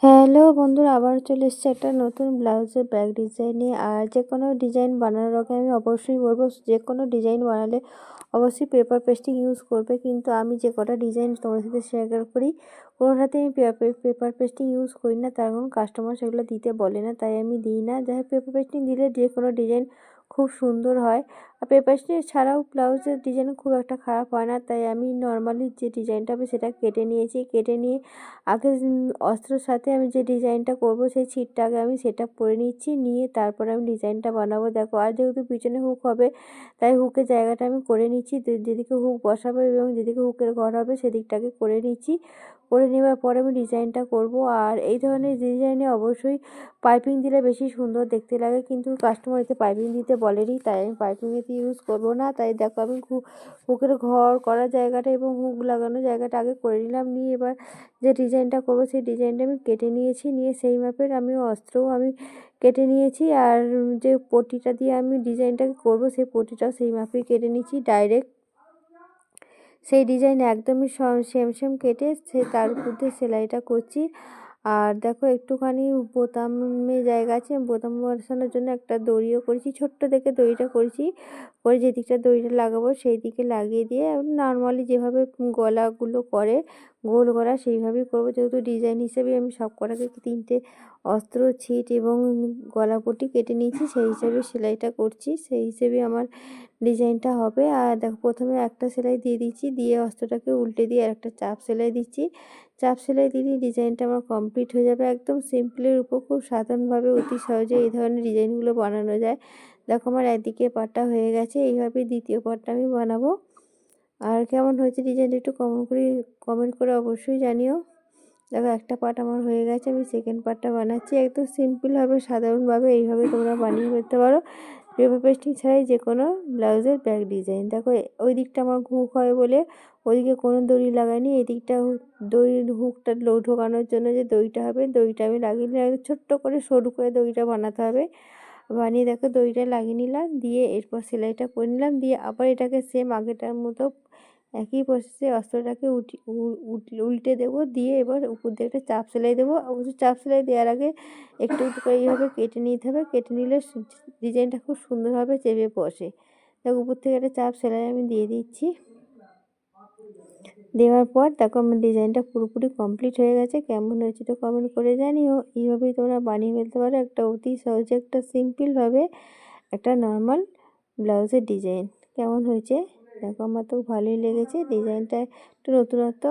Hello বন্ধুরা, আবার চলে এসেছে একটা নতুন ব্লাউজের ব্যাক ডিজাইন নিয়ে। আর যে কোনো ডিজাইন বানানোর আগে আমি অবশ্যই বলবো, যে কোনো ডিজাইন বানালে অবশ্যই পেপার পেস্টিং ইউজ করবে। কিন্তু আমি যে কটা ডিজাইন তোমার সাথে শেয়ার করি, কোনোটাতে আমি পেপার পেস্টিং ইউজ করি না, তার কারণ কাস্টমার সেগুলো দিতে বলে না, তাই আমি দিই না। যাই হোক, পেপার পেস্টিং দিলে যে কোনো ডিজাইন খুব সুন্দর হয়। আর পেপার পেস্টিং ছাড়াও ব্লাউজের ডিজাইন খুব একটা খারাপ হয় না, তাই আমি নর্মালি যে ডিজাইনটা হবে সেটা কেটে নিয়েছি। কেটে নিয়ে আগে অস্ত্রের সাথে আমি যে ডিজাইনটা করব সেই ছিটটা আগে আমি সেট আপ করে নিচ্ছি, নিয়ে তারপরে আমি ডিজাইনটা বানাবো। দেখো, আর যেহেতু পিছনে হুক হবে, তাই হুকের জায়গাটা আমি করে নিচ্ছি। যেদিকে হুক বসাবো এবং যেদিকে হুকের ঘর হবে সেদিকটাকে করে নিচ্ছি। করে নেওয়ার পরে আমি ডিজাইনটা করব। আর এই ধরনের ডিজাইনে অবশ্যই পাইপিং দিলে বেশি সুন্দর দেখতে লাগে, কিন্তু কাস্টমার এতে পাইপিং দিতে বলেনি, তাই আমি পাইপিং এতে ইউজ করব না। তাই দেখো, আমি হুকের ঘর করার জায়গাটা এবং হুক লাগানোর জায়গাটা আগে করে নিলাম। নিয়ে এবার যে ডিজাইনটা করব সেই ডিজাইনটা আমি কেটে নিয়েছি। নিয়ে সেই মাপের আমি অস্ত্রও আমি কেটে নিয়েছি। আর যে পটিটা দিয়ে আমি ডিজাইনটাকে করব সেই পটিটাও সেই মাপেই কেটে নিয়েছি। ডাইরেক্ট সেই ডিজাইন একদমই সেম সেম কেটে তার উপর দিয়ে সেলাইটা করছি। আর দেখো, একটুখানি বোতামে জায়গা আছে, বোতাম বসানোর জন্য একটা দড়িও করেছি, ছোট্ট দেখে দড়িটা করেছি। করে যেদিকটা দড়িটা লাগাবো সেই দিকে লাগিয়ে দিয়ে নর্মালি যেভাবে গলাগুলো করে গোল গলা সেইভাবেই করবো। যেহেতু ডিজাইন হিসেবে আমি সব কটাকে 3টে অস্ত্র, ছিট এবং গলাপটি কেটে নিয়েছি, সেই হিসেবে সেলাইটা করছি, সেই হিসেবে আমার ডিজাইনটা হবে। আর দেখো, প্রথমে একটা সেলাই দিয়ে দিচ্ছি, দিয়ে অস্ত্রটাকে উল্টে দিয়ে আরেকটা চাপ সেলাই দিচ্ছি। চাপ সেলাই দিলে ডিজাইনটা আমার কমপ্লিট হয়ে যাবে। একদম সিম্পলের উপর খুব সাধারণভাবে অতি সহজে এই ধরনের ডিজাইনগুলো বানানো যায়। দেখো, আমার একদিকে পাটটা হয়ে গেছে, এইভাবে দ্বিতীয় পাটটা আমি বানাবো। আর কেমন হয়েছে ডিজাইনটা একটু কমেন্ট করে অবশ্যই জানিও। দেখো, একটা পার্ট আমার হয়ে গেছে, আমি সেকেন্ড পার্টটা বানাচ্ছি। একদম সিম্পলভাবে সাধারণভাবে এইভাবে তোমরা বানিয়ে ফেলতে পারো, পেপার পেস্টিং ছাড়াই যে কোনো ব্লাউজের ব্যাক ডিজাইন। দেখো, ওই দিকটা আমার হুক হয় বলে ওইদিকে কোনো দড়ি লাগাইনি। এই দিকটা দড়ির হুকটা ঢোকানোর জন্য যে দড়িটা হবে, দড়িটা আমি লাগিয়ে নিলাম। ছোট্ট করে সরু করে দড়িটা বানাতে হবে। বানিয়ে দেখো, দড়িটা লাগিয়ে নিলাম, দিয়ে এরপর সেলাইটা করে নিলাম। দিয়ে আবার এটাকে সেম আগেটার মতো একই প্রসেসে অস্ত্রটাকে উল্টে দেবো। দিয়ে এবার উপর দিয়ে একটা চাপ সেলাই দেবো। অবশ্য চাপ সেলাই দেওয়ার আগে একটু একটু করে এইভাবে কেটে নিতে হবে, কেটে নিলে ডিজাইনটা খুব সুন্দরভাবে চেপে বসে। দেখো, উপর থেকে একটা চাপ সেলাই আমি দিয়ে দিচ্ছি। দেওয়ার পর দেখো, আমার ডিজাইনটা পুরোপুরি কমপ্লিট হয়ে গেছে। কেমন হয়েছে তো কমেন্ট করে জানিও। এইভাবেই তোমরা বানিয়ে ফেলতে পারো একটা অতি সহজে, একটা সিম্পলভাবে একটা নর্মাল ব্লাউজের ডিজাইন। কেমন হয়েছে দেখো, আমার তো ভালোই লেগেছে ডিজাইনটা, একটু নতুনত্ব